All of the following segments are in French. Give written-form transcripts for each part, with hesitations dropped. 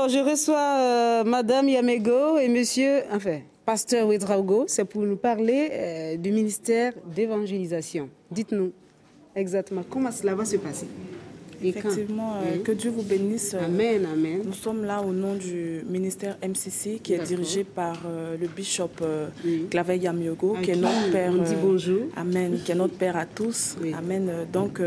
Alors, je reçois Madame Yamego et Monsieur, enfin, Pasteur Ouedraogo, c'est pour nous parler du ministère d'évangélisation. Dites-nous exactement comment cela va se passer. Effectivement, que Dieu vous bénisse. Amen, amen. Nous sommes là au nom du ministère MCC qui est dirigé par le bishop Claver Yamiogo, qui est notre père. On dit bonjour. Amen, qui est notre père à tous. Oui. Amen. Donc,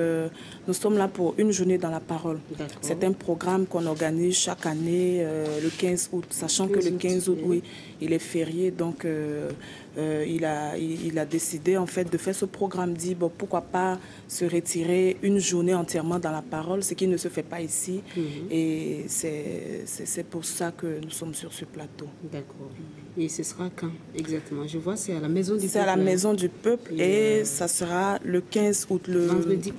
nous sommes là pour une journée dans la parole. C'est un programme qu'on organise chaque année le 15 août, sachant que le 15 août, oui, il est férié. Donc, il a décidé en fait de faire ce programme, dit bon, pourquoi pas se retirer une journée entièrement dans la parole, ce qui ne se fait pas ici. Et c'est pour ça que nous sommes sur ce plateau. D'accord. Et ce sera quand exactement? Je vois, c'est à la Maison du Peuple. C'est à la Maison du Peuple et ça sera le 15 août, le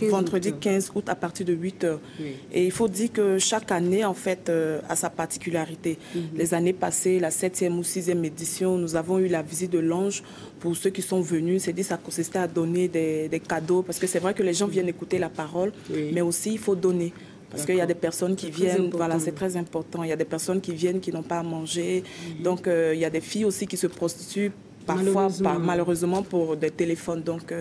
vendredi 15 août à partir de 8h. Oui. Et il faut dire que chaque année, en fait, a sa particularité. Les années passées, la 7e ou 6e édition, nous avons eu la visite de l'ange pour ceux qui sont venus. C'est dit, ça consistait à donner des cadeaux parce que c'est vrai que les gens viennent écouter la parole, mais aussi il faut donner. Parce qu'il y a des personnes qui viennent, voilà, c'est très important. Il y a des personnes qui viennent qui n'ont pas à manger. Donc, il y a des filles aussi qui se prostituent parfois, malheureusement pour des téléphones. Donc,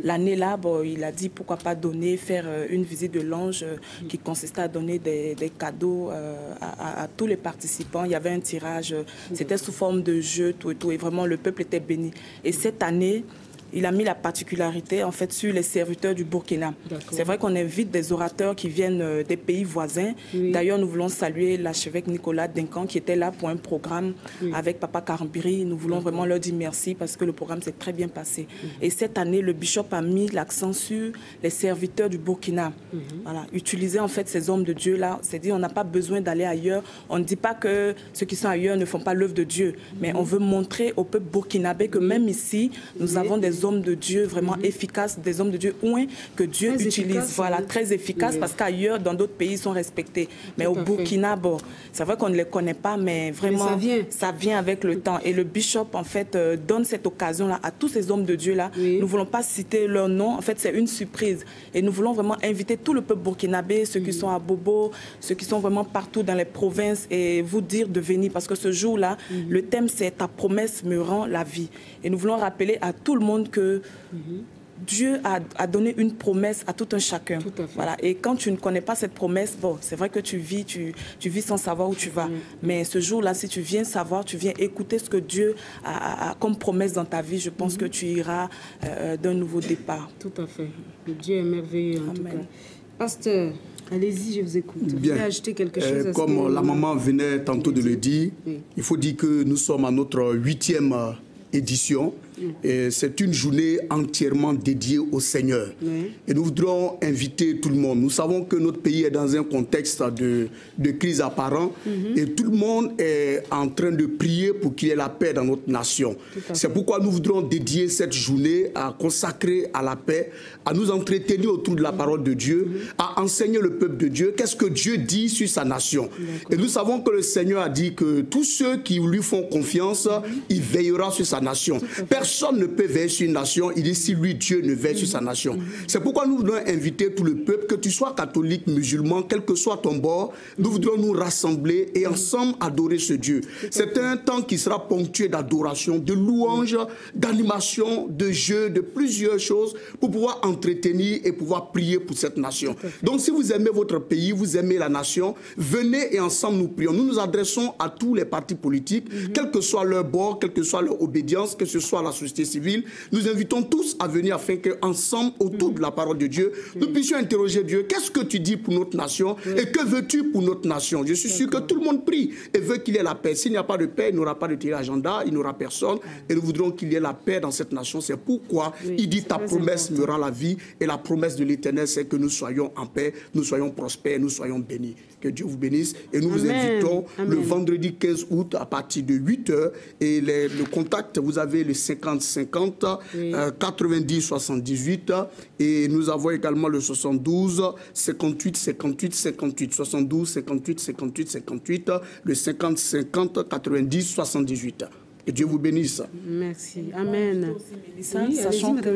l'année là, bon, il a dit pourquoi pas donner, faire une visite de l'ange qui consistait à donner des cadeaux à tous les participants. Il y avait un tirage, c'était sous forme de jeu, tout et tout. Et vraiment, le peuple était béni. Et cette année, il a mis la particularité en fait sur les serviteurs du Burkina. C'est vrai qu'on invite des orateurs qui viennent des pays voisins. Oui. D'ailleurs, nous voulons saluer l'archevêque Nicolas Duncan qui était là pour un programme avec Papa Karambiri. Nous voulons vraiment leur dire merci parce que le programme s'est très bien passé. Et cette année, le bishop a mis l'accent sur les serviteurs du Burkina. Voilà, utiliser en fait ces hommes de Dieu là. C'est-à-dire, on n'a pas besoin d'aller ailleurs. On ne dit pas que ceux qui sont ailleurs ne font pas l'œuvre de Dieu, mais on veut montrer au peuple burkinabé que même ici, nous avons des hommes de Dieu vraiment efficaces, des hommes de Dieu que Dieu utilise, efficace, voilà, très efficaces parce qu'ailleurs, dans d'autres pays, ils sont respectés. Mais au Burkina, bon, c'est vrai qu'on ne les connaît pas, mais vraiment, ça vient avec le temps. Et le bishop, en fait, donne cette occasion-là à tous ces hommes de Dieu-là. Nous ne voulons pas citer leur nom, en fait, c'est une surprise. Et nous voulons vraiment inviter tout le peuple burkinabé, ceux qui sont à Bobo, ceux qui sont vraiment partout dans les provinces, et vous dire de venir, parce que ce jour-là, le thème, c'est « Ta promesse me rend la vie ». Et nous voulons rappeler à tout le monde que Dieu a donné une promesse à tout un chacun. Voilà. Et quand tu ne connais pas cette promesse, bon, c'est vrai que tu vis sans savoir où tu vas. Mais ce jour-là, si tu viens savoir, tu viens écouter ce que Dieu a comme promesse dans ta vie, je pense que tu iras d'un nouveau départ. Tout à fait. Dieu est merveilleux en tout cas. Pasteur, allez-y, je vous écoute. Vous voulez ajouter quelque chose à comme la maman venait tantôt de le dire, il faut dire que nous sommes à notre 8e édition. C'est une journée entièrement dédiée au Seigneur. Et nous voudrons inviter tout le monde. Nous savons que notre pays est dans un contexte de crise apparente et tout le monde est en train de prier pour qu'il y ait la paix dans notre nation. C'est pourquoi nous voudrons dédier cette journée à consacrer à la paix, à nous entretenir autour de la parole de Dieu, à enseigner le peuple de Dieu. Qu'est-ce que Dieu dit sur sa nation? Et nous savons que le Seigneur a dit que tous ceux qui lui font confiance, il veillera sur sa nation. Personne ne peut veiller sur une nation, il dit si lui, Dieu, ne veille sur sa nation. C'est pourquoi nous voulons inviter tout le peuple, que tu sois catholique, musulman, quel que soit ton bord, nous voudrons nous rassembler et ensemble adorer ce Dieu. C'est un temps qui sera ponctué d'adoration, de louange, d'animation, de jeu, de plusieurs choses pour pouvoir entretenir et pouvoir prier pour cette nation. Donc si vous aimez votre pays, vous aimez la nation, venez et ensemble nous prions. Nous nous adressons à tous les partis politiques, quel que soit leur bord, quelle que soit leur obédience, que ce soit la société civile. Nous invitons tous à venir afin qu'ensemble, autour de la parole de Dieu, nous puissions interroger Dieu. Qu'est-ce que tu dis pour notre nation et que veux-tu pour notre nation? Je suis sûr que tout le monde prie et veut qu'il y ait la paix. S'il n'y a pas de paix, il n'y aura pas de téléagenda, il n'y aura personne. Et nous voudrons qu'il y ait la paix dans cette nation. C'est pourquoi il dit ta promesse me rend la vie. Et la promesse de l'Éternel, c'est que nous soyons en paix, nous soyons prospères, nous soyons bénis. Que Dieu vous bénisse. Et nous vous invitons le vendredi 15 août à partir de 8h. Et le contact, vous avez le 50-50, 90-78. Et nous avons également le 72, 58-58-58, 72, 58-58-58, le 50-50, 90-78. Que Dieu vous bénisse. Merci. Amen. Oui, sachant que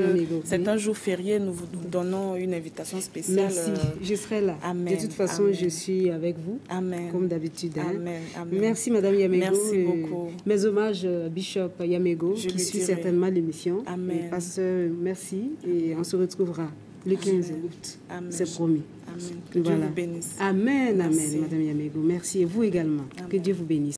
c'est un jour férié, nous vous donnons une invitation spéciale. Merci. Je serai là. Amen. De toute façon, Amen. je suis avec vous. Amen. Comme d'habitude. Hein. Amen. Amen. Merci, Madame Yamego. Merci beaucoup. Mes hommages à Bishop Yamego, qui suit certainement l'émission. Amen. Pasteur, merci. Et on se retrouvera le 15 août. C'est promis. Amen. Que Dieu vous bénisse. Amen. Merci. Amen, Madame Yamego. Merci. Et vous également. Amen. Que Dieu vous bénisse.